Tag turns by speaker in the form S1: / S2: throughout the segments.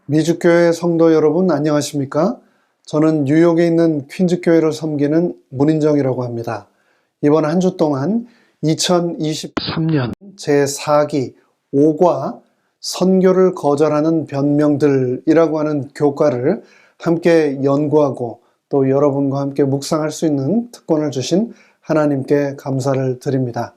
S1: 미주교회 성도 여러분 안녕하십니까? 저는 뉴욕에 있는 퀸즈교회를 섬기는 문인정이라고 합니다. 이번 한 주 동안 2023년 제4기 5과 선교를 거절하는 변명들이라고 하는 교과를 함께 연구하고 또 여러분과 함께 묵상할 수 있는 특권을 주신 하나님께 감사를 드립니다.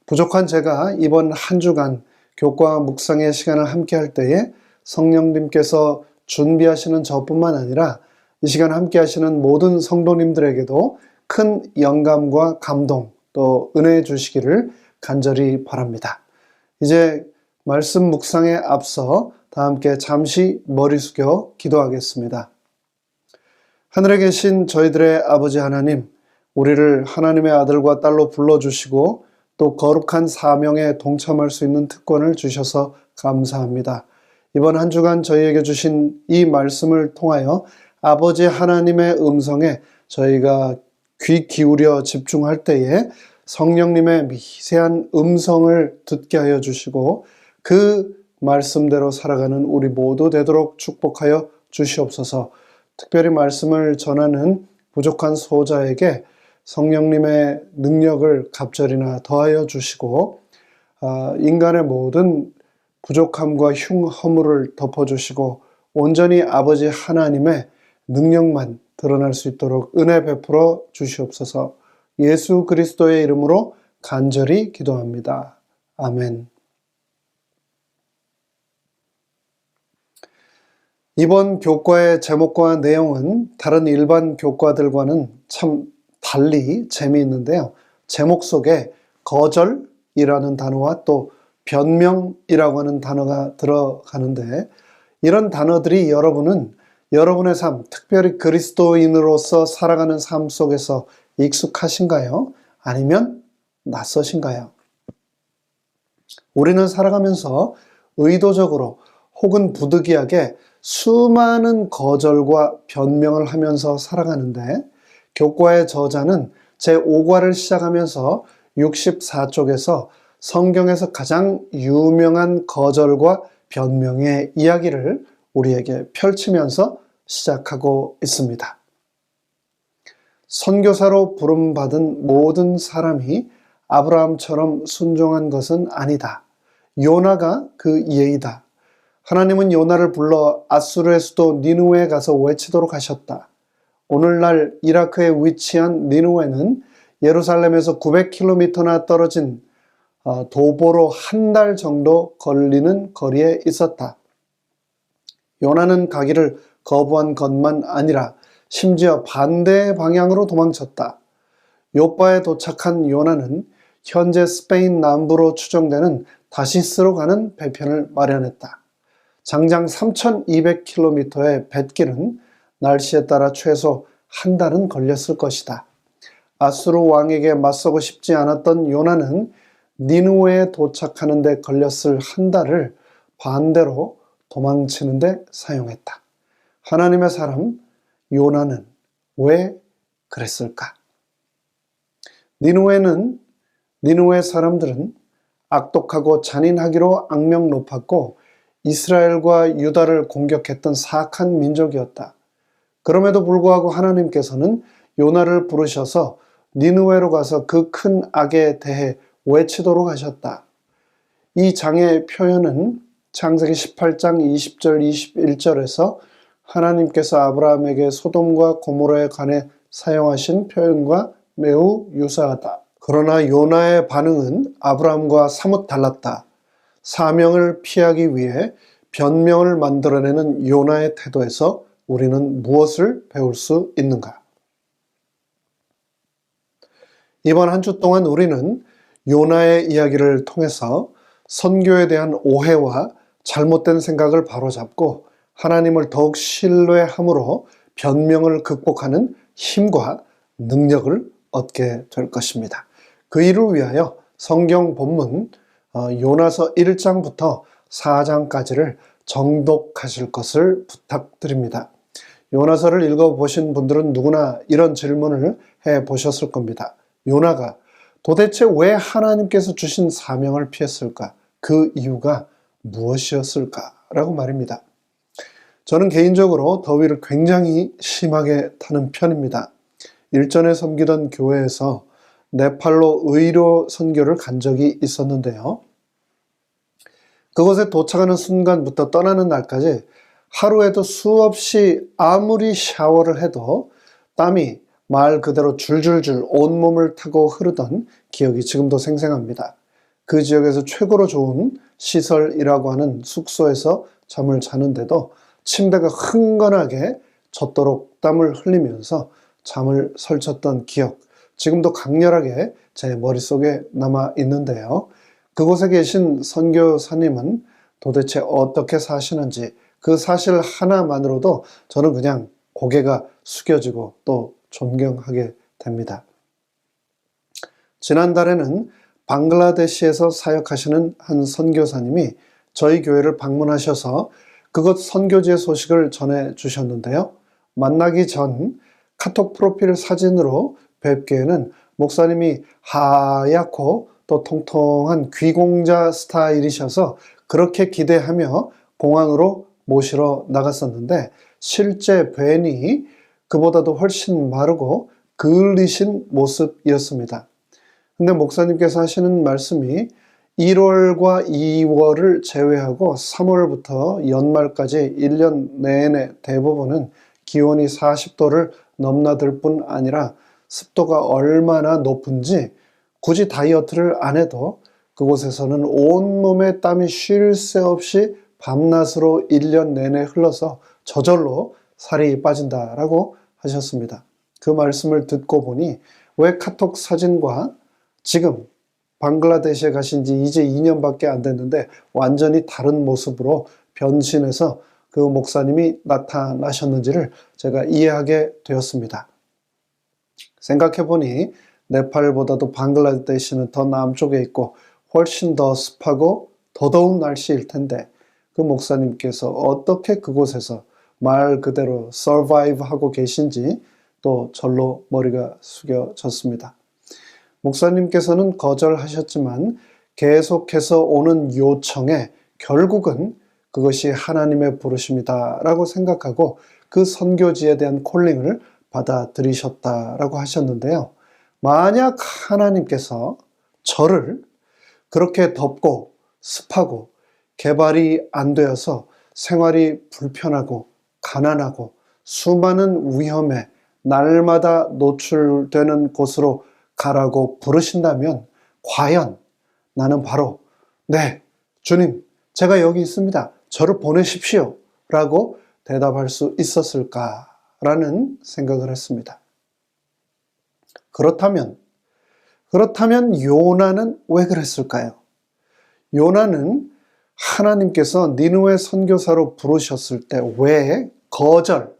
S1: 부족한 제가 이번 한 주간 교과 묵상의 시간을 함께 할 때에 성령님께서 준비하시는 저뿐만 아니라 이 시간 함께 하시는 모든 성도님들에게도 큰 영감과 감동 또 은혜 주시기를 간절히 바랍니다. 이제 말씀 묵상에 앞서 다 함께 잠시 머리 숙여 기도하겠습니다. 하늘에 계신 저희들의 아버지 하나님, 우리를 하나님의 아들과 딸로 불러주시고 또 거룩한 사명에 동참할 수 있는 특권을 주셔서 감사합니다. 이번 한 주간 저희에게 주신 이 말씀을 통하여 아버지 하나님의 음성에 저희가 귀 기울여 집중할 때에 성령님의 미세한 음성을 듣게 하여 주시고 그 말씀대로 살아가는 우리 모두 되도록 축복하여 주시옵소서. 특별히 말씀을 전하는 부족한 소자에게 성령님의 능력을 갑절이나 더하여 주시고 인간의 모든 부족함과 흉허물을 덮어주시고 온전히 아버지 하나님의 능력만 드러날 수 있도록 은혜 베풀어 주시옵소서. 예수 그리스도의 이름으로 간절히 기도합니다. 아멘. 이번 교과의 제목과 내용은 다른 일반 교과들과는 참 달리 재미있는데요. 제목 속에 거절이라는 단어와 또 변명이라고 하는 단어가 들어가는데 이런 단어들이 여러분의 삶, 특별히 그리스도인으로서 살아가는 삶 속에서 익숙하신가요? 아니면 낯서신가요? 우리는 살아가면서 의도적으로 혹은 부득이하게 수많은 거절과 변명을 하면서 살아가는데 교과의 저자는 제5과를 시작하면서 64쪽에서 성경에서 가장 유명한 거절과 변명의 이야기를 우리에게 펼치면서 시작하고 있습니다. 선교사로 부름받은 모든 사람이 아브라함처럼 순종한 것은 아니다. 요나가 그 예이다. 하나님은 요나를 불러 아수르의 수도 니느웨에 가서 외치도록 하셨다. 오늘날 이라크에 위치한 니느웨는 예루살렘에서 900km나 떨어진 도보로 한 달 정도 걸리는 거리에 있었다. 요나는 가기를 거부한 것만 아니라 심지어 반대 방향으로 도망쳤다. 요빠에 도착한 요나는 현재 스페인 남부로 추정되는 다시스로 가는 배편을 마련했다. 장장 3200km의 뱃길은 날씨에 따라 최소 한 달은 걸렸을 것이다. 아수르 왕에게 맞서고 싶지 않았던 요나는 니느웨에 도착하는 데 걸렸을 한 달을 반대로 도망치는 데 사용했다. 하나님의 사람 요나는 왜 그랬을까? 니느웨 사람들은 악독하고 잔인하기로 악명 높았고 이스라엘과 유다를 공격했던 사악한 민족이었다. 그럼에도 불구하고 하나님께서는 요나를 부르셔서 니느웨로 가서 그 큰 악에 대해 외치도록 하셨다. 이 장의 표현은 창세기 18장 20절 21절에서 하나님께서 아브라함에게 소돔과 고모라에 관해 사용하신 표현과 매우 유사하다. 그러나 요나의 반응은 아브라함과 사뭇 달랐다. 사명을 피하기 위해 변명을 만들어내는 요나의 태도에서 우리는 무엇을 배울 수 있는가? 이번 한 주 동안 우리는 요나의 이야기를 통해서 선교에 대한 오해와 잘못된 생각을 바로잡고 하나님을 더욱 신뢰함으로 변명을 극복하는 힘과 능력을 얻게 될 것입니다. 그 일을 위하여 성경 본문 요나서 1장부터 4장까지를 정독하실 것을 부탁드립니다. 요나서를 읽어보신 분들은 누구나 이런 질문을 해보셨을 겁니다. 요나가 도대체 왜 하나님께서 주신 사명을 피했을까? 그 이유가 무엇이었을까? 라고 말입니다. 저는 개인적으로 더위를 굉장히 심하게 타는 편입니다. 일전에 섬기던 교회에서 네팔로 의료 선교를 간 적이 있었는데요. 그곳에 도착하는 순간부터 떠나는 날까지 하루에도 수없이 아무리 샤워를 해도 땀이 말 그대로 줄줄줄 온몸을 타고 흐르던 기억이 지금도 생생합니다. 그 지역에서 최고로 좋은 시설이라고 하는 숙소에서 잠을 자는데도 침대가 흥건하게 젖도록 땀을 흘리면서 잠을 설쳤던 기억, 지금도 강렬하게 제 머릿속에 남아 있는데요. 그곳에 계신 선교사님은 도대체 어떻게 사시는지 그 사실 하나만으로도 저는 그냥 고개가 숙여지고 또 존경하게 됩니다. 지난달에는 방글라데시에서 사역하시는 한 선교사님이 저희 교회를 방문하셔서 그곳 선교지의 소식을 전해 주셨는데요. 만나기 전 카톡 프로필 사진으로 뵙기에는 목사님이 하얗고 또 통통한 귀공자 스타일이셔서 그렇게 기대하며 공항으로 모시러 나갔었는데 실제 뵈니 그보다도 훨씬 마르고 그을리신 모습이었습니다. 근데 목사님께서 하시는 말씀이 1월과 2월을 제외하고 3월부터 연말까지 1년 내내 대부분은 기온이 40도를 넘나들 뿐 아니라 습도가 얼마나 높은지 굳이 다이어트를 안 해도 그곳에서는 온몸에 땀이 쉴 새 없이 밤낮으로 1년 내내 흘러서 저절로 살이 빠진다라고 하셨습니다. 그 말씀을 듣고 보니 왜 카톡 사진과 지금 방글라데시에 가신 지 이제 2년밖에 안 됐는데 완전히 다른 모습으로 변신해서 그 목사님이 나타나셨는지를 제가 이해하게 되었습니다. 생각해보니 네팔보다도 방글라데시는 더 남쪽에 있고 훨씬 더 습하고 더 더운 날씨일 텐데 그 목사님께서 어떻게 그곳에서 말 그대로 survive 하고 계신지 또 절로 머리가 숙여졌습니다. 목사님께서는 거절하셨지만 계속해서 오는 요청에 결국은 그것이 하나님의 부르심이다라고 생각하고 그 선교지에 대한 콜링을 받아들이셨다라고 하셨는데요. 만약 하나님께서 저를 그렇게 덥고 습하고 개발이 안 되어서 생활이 불편하고 가난하고 수많은 위험에 날마다 노출되는 곳으로 가라고 부르신다면 과연 나는 바로 네, 주님, 제가 여기 있습니다. 저를 보내십시오. 라고 대답할 수 있었을까라는 생각을 했습니다. 그렇다면 요나는 왜 그랬을까요? 요나는 하나님께서 니느웨 선교사로 부르셨을 때 왜 거절,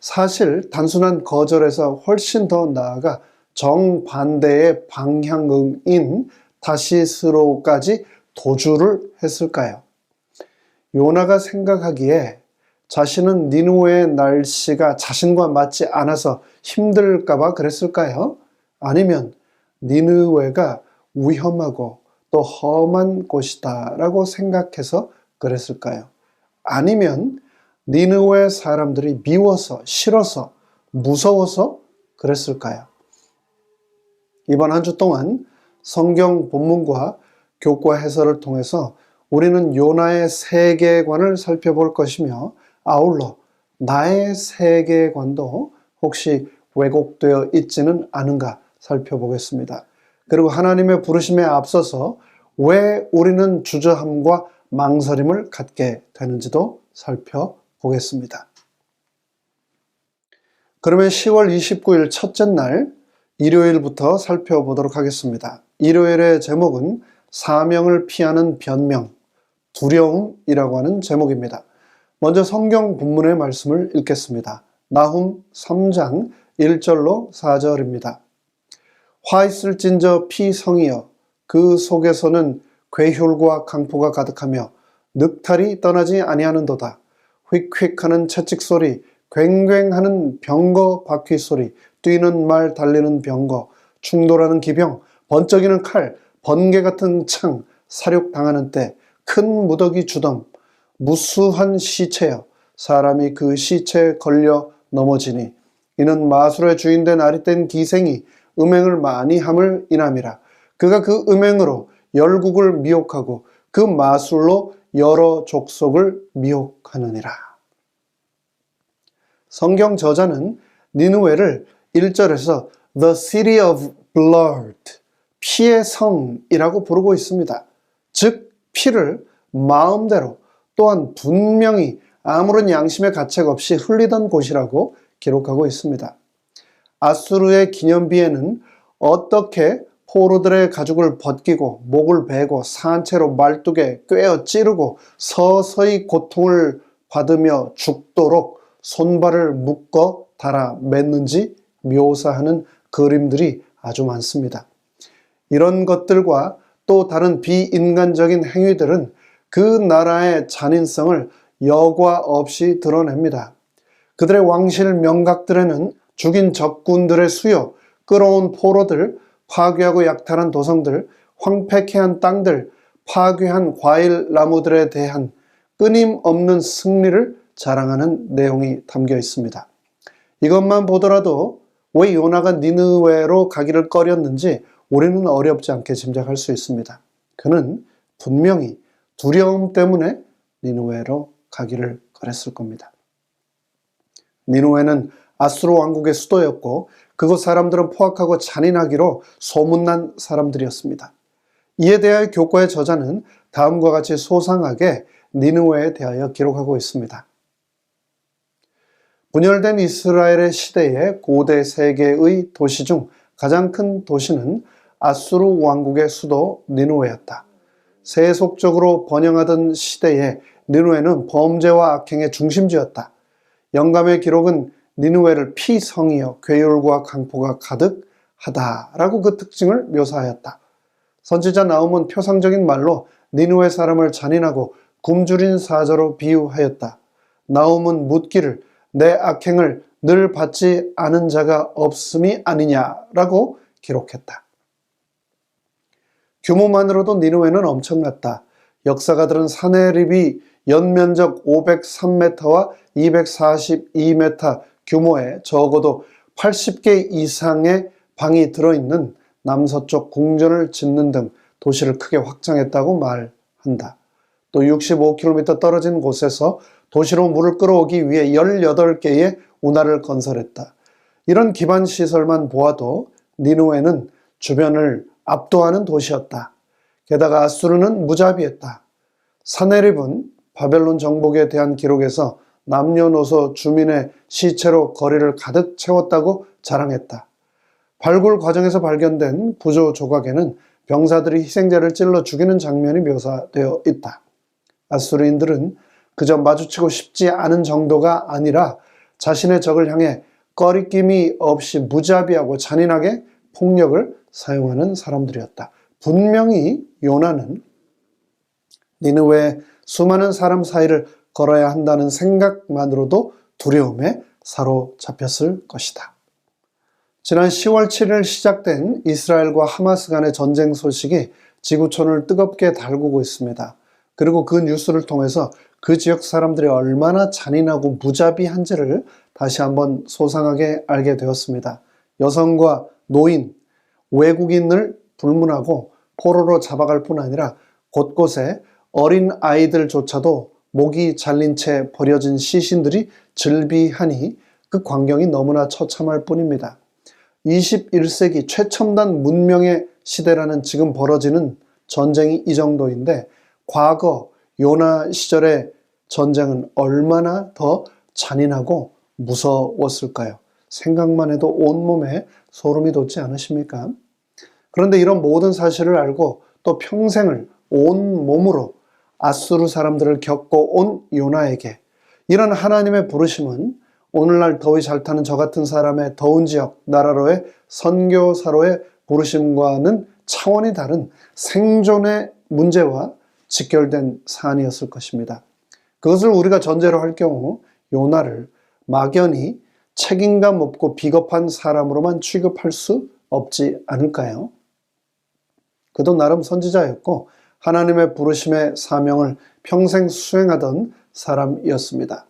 S1: 사실 단순한 거절에서 훨씬 더 나아가 정반대의 방향인 다시스로까지 도주를 했을까요? 요나가 생각하기에 자신은 니느웨의 날씨가 자신과 맞지 않아서 힘들까봐 그랬을까요? 아니면 니느웨가 위험하고 또 험한 곳이다 라고 생각해서 그랬을까요? 아니면 니느웨 사람들이 미워서 싫어서 무서워서 그랬을까요? 이번 한 주 동안 성경 본문과 교과 해설을 통해서 우리는 요나의 세계관을 살펴볼 것이며 아울러 나의 세계관도 혹시 왜곡되어 있지는 않은가 살펴보겠습니다. 그리고 하나님의 부르심에 앞서서 왜 우리는 주저함과 망설임을 갖게 되는지도 살펴보겠습니다. 그러면 10월 29일 첫째 날 일요일부터 살펴보도록 하겠습니다. 일요일의 제목은 사명을 피하는 변명, 두려움이라고 하는 제목입니다. 먼저 성경 본문의 말씀을 읽겠습니다. 나훔 3장 1절로 4절입니다. 화 있을진저 피성이여 그 속에서는 괴혈과 강포가 가득하며 늑탈이 떠나지 아니하는도다. 휙휙하는 채찍소리, 괭괭하는 병거 바퀴소리, 뛰는 말 달리는 병거, 충돌하는 기병, 번쩍이는 칼, 번개 같은 창, 사륙당하는 때, 큰 무더기 주덤, 무수한 시체여, 사람이 그 시체에 걸려 넘어지니 이는 마술의 주인된 아리땐 기생이 음행을 많이 함을 인함이라. 그가 그 음행으로 열국을 미혹하고 그 마술로 여러 족속을 미혹하느니라. 성경 저자는 니느웨를 1절에서 The City of Blood, 피의 성이라고 부르고 있습니다. 즉 피를 마음대로 또한 분명히 아무런 양심의 가책 없이 흘리던 곳이라고 기록하고 있습니다. 아수르의 기념비에는 어떻게 포로들의 가죽을 벗기고 목을 베고 산채로 말뚝에 꿰어 찌르고 서서히 고통을 받으며 죽도록 손발을 묶어 달아 맸는지 묘사하는 그림들이 아주 많습니다. 이런 것들과 또 다른 비인간적인 행위들은 그 나라의 잔인성을 여과 없이 드러냅니다. 그들의 왕실 명각들에는 죽인 적군들의 수요, 끌어온 포로들, 파괴하고 약탈한 도성들, 황폐케 한 땅들, 파괴한 과일 나무들에 대한 끊임없는 승리를 자랑하는 내용이 담겨 있습니다. 이것만 보더라도 왜 요나가 니느웨로 가기를 꺼렸는지 우리는 어렵지 않게 짐작할 수 있습니다. 그는 분명히 두려움 때문에 니느웨로 가기를 꺼렸을 겁니다. 니느웨는 아수르 왕국의 수도였고 그곳 사람들은 포악하고 잔인하기로 소문난 사람들이었습니다. 이에 대하여 교과의 저자는 다음과 같이 소상하게 니느웨에 대하여 기록하고 있습니다. 분열된 이스라엘의 시대에 고대 세계의 도시 중 가장 큰 도시는 아수르 왕국의 수도 니느웨였다. 세속적으로 번영하던 시대에 니느웨는 범죄와 악행의 중심지였다. 영감의 기록은 니느웨를 피성이여 괴율과 강포가 가득하다라고 그 특징을 묘사하였다. 선지자 나훔은 표상적인 말로 니느웨 사람을 잔인하고 굶주린 사자로 비유하였다. 나훔은 묻기를 내 악행을 늘 받지 않은 자가 없음이 아니냐라고 기록했다. 규모만으로도 니느웨는 엄청났다. 역사가들은 사네립이 연면적 503m와 242m 규모의 적어도 80개 이상의 방이 들어있는 남서쪽 궁전을 짓는 등 도시를 크게 확장했다고 말한다. 또 65km 떨어진 곳에서 도시로 물을 끌어오기 위해 18개의 운하를 건설했다. 이런 기반 시설만 보아도 니느웨는 주변을 압도하는 도시였다. 게다가 아수르는 무자비했다. 사네립은 바벨론 정복에 대한 기록에서 남녀노소 주민의 시체로 거리를 가득 채웠다고 자랑했다. 발굴 과정에서 발견된 구조 조각에는 병사들이 희생자를 찔러 죽이는 장면이 묘사되어 있다. 아수르인들은 그저 마주치고 싶지 않은 정도가 아니라 자신의 적을 향해 꺼리낌이 없이 무자비하고 잔인하게 폭력을 사용하는 사람들이었다. 분명히 요나는 니느웨의 수많은 사람 사이를 걸어야 한다는 생각만으로도 두려움에 사로잡혔을 것이다. 지난 10월 7일 시작된 이스라엘과 하마스 간의 전쟁 소식이 지구촌을 뜨겁게 달구고 있습니다. 그리고 그 뉴스를 통해서 그 지역 사람들이 얼마나 잔인하고 무자비한지를 다시 한번 소상하게 알게 되었습니다. 여성과 노인, 외국인을 불문하고 포로로 잡아갈 뿐 아니라 곳곳에 어린 아이들조차도 목이 잘린 채 버려진 시신들이 즐비하니 그 광경이 너무나 처참할 뿐입니다. 21세기 최첨단 문명의 시대라는 지금 벌어지는 전쟁이 이 정도인데 과거 요나 시절의 전쟁은 얼마나 더 잔인하고 무서웠을까요? 생각만 해도 온몸에 소름이 돋지 않으십니까? 그런데 이런 모든 사실을 알고 또 평생을 온몸으로 아수르 사람들을 겪고 온 요나에게 이런 하나님의 부르심은 오늘날 더위 잘 타는 저 같은 사람의 더운 지역, 나라로의 선교사로의 부르심과는 차원이 다른 생존의 문제와 직결된 사안이었을 것입니다. 그것을 우리가 전제로 할 경우 요나를 막연히 책임감 없고 비겁한 사람으로만 취급할 수 없지 않을까요? 그도 나름 선지자였고 하나님의 부르심의 사명을 평생 수행하던 사람이었습니다.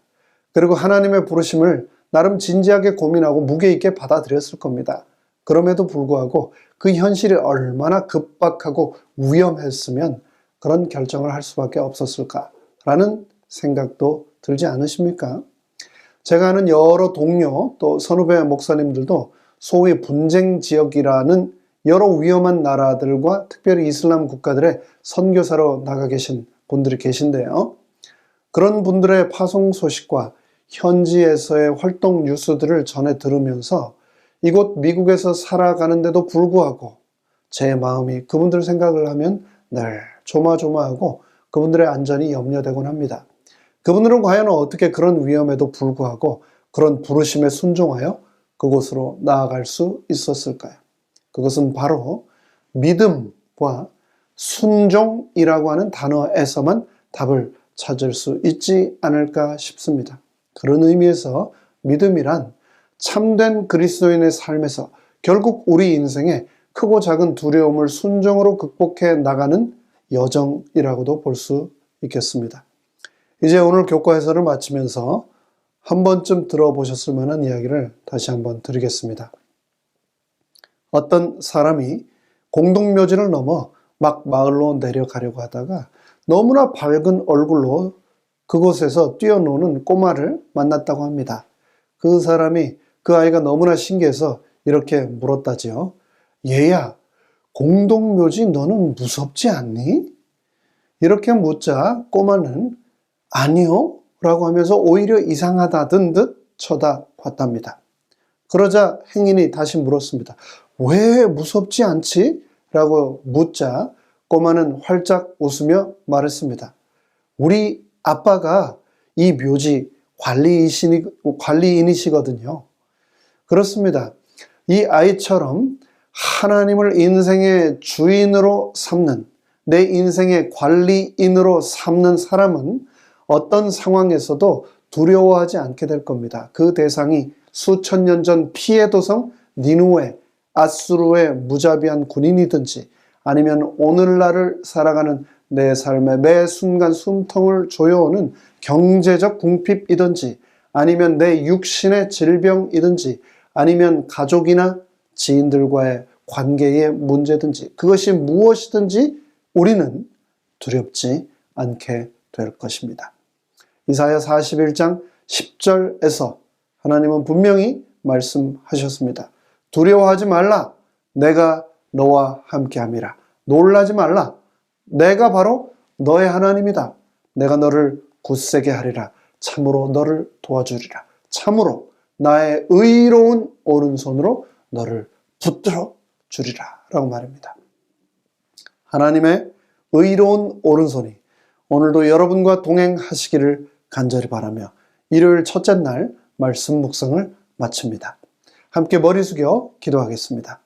S1: 그리고 하나님의 부르심을 나름 진지하게 고민하고 무게 있게 받아들였을 겁니다. 그럼에도 불구하고 그 현실이 얼마나 급박하고 위험했으면 그런 결정을 할 수밖에 없었을까라는 생각도 들지 않으십니까? 제가 아는 여러 동료 또 선후배 목사님들도 소위 분쟁 지역이라는 여러 위험한 나라들과 특별히 이슬람 국가들의 선교사로 나가 계신 분들이 계신데요. 그런 분들의 파송 소식과 현지에서의 활동 뉴스들을 전해 들으면서 이곳 미국에서 살아가는데도 불구하고 제 마음이 그분들 생각을 하면 늘 조마조마하고 그분들의 안전이 염려되곤 합니다. 그분들은 과연 어떻게 그런 위험에도 불구하고 그런 부르심에 순종하여 그곳으로 나아갈 수 있었을까요? 그것은 바로 믿음과 순종이라고 하는 단어에서만 답을 찾을 수 있지 않을까 싶습니다. 그런 의미에서 믿음이란 참된 그리스도인의 삶에서 결국 우리 인생의 크고 작은 두려움을 순종으로 극복해 나가는 여정이라고도 볼 수 있겠습니다. 이제 오늘 교과 해설을 마치면서 한 번쯤 들어보셨을 만한 이야기를 다시 한번 드리겠습니다. 어떤 사람이 공동묘지를 넘어 막 마을로 내려가려고 하다가 너무나 밝은 얼굴로 그곳에서 뛰어노는 꼬마를 만났다고 합니다. 그 사람이 그 아이가 너무나 신기해서 이렇게 물었다지요. 얘야, 공동묘지 너는 무섭지 않니? 이렇게 묻자 꼬마는 아니요 라고 하면서 오히려 이상하다던 듯 쳐다봤답니다. 그러자 행인이 다시 물었습니다. 왜 무섭지 않지? 라고 묻자 꼬마는 활짝 웃으며 말했습니다. 우리 아빠가 이 묘지 관리인이시거든요. 그렇습니다. 이 아이처럼 하나님을 인생의 주인으로 삼는, 내 인생의 관리인으로 삼는 사람은 어떤 상황에서도 두려워하지 않게 될 겁니다. 그 대상이 수천 년 전 피해 도성 니누에, 아수르의 무자비한 군인이든지 아니면 오늘날을 살아가는 내 삶의 매 순간 숨통을 조여오는 경제적 궁핍이든지 아니면 내 육신의 질병이든지 아니면 가족이나 지인들과의 관계의 문제든지 그것이 무엇이든지 우리는 두렵지 않게 될 것입니다. 이사야 41장 10절에서 하나님은 분명히 말씀하셨습니다. 두려워하지 말라. 내가 너와 함께함이라. 놀라지 말라. 내가 바로 너의 하나님이다. 내가 너를 굳세게 하리라. 참으로 너를 도와주리라. 참으로 나의 의로운 오른손으로 너를 붙들어 주리라. 라고 말입니다. 하나님의 의로운 오른손이 오늘도 여러분과 동행하시기를 간절히 바라며 일요일 첫째 날 말씀 묵상을 마칩니다. 함께 머리 숙여 기도하겠습니다.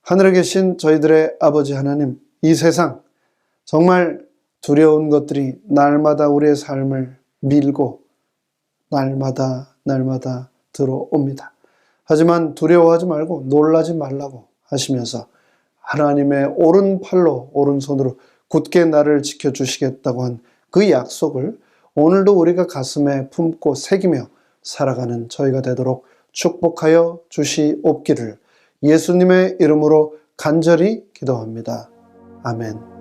S1: 하늘에 계신 저희들의 아버지 하나님, 이 세상 정말 두려운 것들이 날마다 우리의 삶을 밀고 날마다 들어옵니다. 하지만 두려워하지 말고 놀라지 말라고 하시면서 하나님의 오른팔로 오른손으로 굳게 나를 지켜주시겠다고 한 그 약속을 오늘도 우리가 가슴에 품고 새기며 살아가는 저희가 되도록 축복하여 주시옵기를 예수님의 이름으로 간절히 기도합니다. 아멘.